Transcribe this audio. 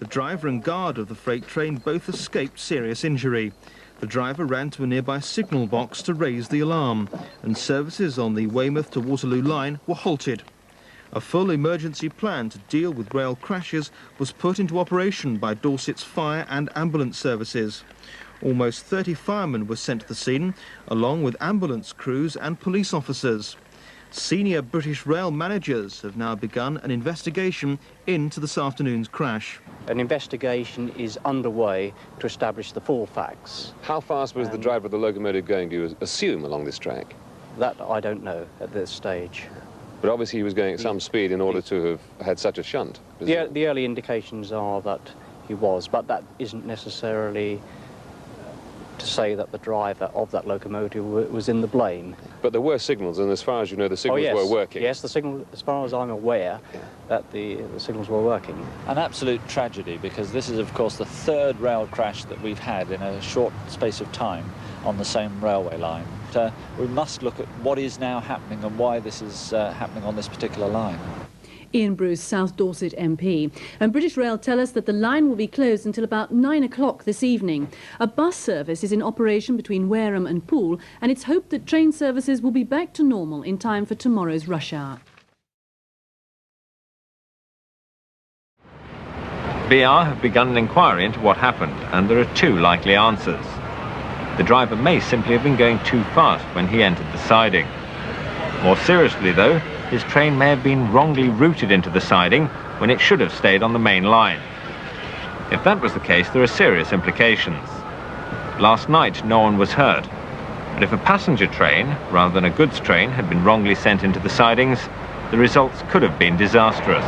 The driver and guard of the freight train both escaped serious injury. The driver ran to a nearby signal box to raise the alarm, and services on the Weymouth to Waterloo line were halted. A full emergency plan to deal with rail crashes was put into operation by Dorset's fire and ambulance services. Almost 30 firemen were sent to the scene, along with ambulance crews and police officers. Senior British Rail managers have now begun an investigation into this afternoon's crash. An investigation is underway to establish the full facts. How fast was the driver of the locomotive going, do you assume, along this track? That I don't know at this stage. But obviously he was going at some speed in order to have had such a shunt. The early indications are that he was, but that isn't necessarily to say that the driver of that locomotive was in the blame. But there were signals, and as far as you know, the signals were working. Yes, the signal, as far as I'm aware, that the signals were working. An absolute tragedy, because this is, of course, the third rail crash that we've had in a short space of time on the same railway line. We must look at what is now happening and why this is happening on this particular line. Ian Bruce, South Dorset MP. And British Rail tell us that the line will be closed until about 9 o'clock this evening. A bus service is in operation between Wareham and Poole, and it's hoped that train services will be back to normal in time for tomorrow's rush hour. BR have begun an inquiry into what happened, and there are two likely answers. The driver may simply have been going too fast when he entered the siding. More seriously, though, his train may have been wrongly routed into the siding when it should have stayed on the main line. If that was the case, there are serious implications. Last night, no one was hurt, but if a passenger train, rather than a goods train, had been wrongly sent into the sidings, the results could have been disastrous.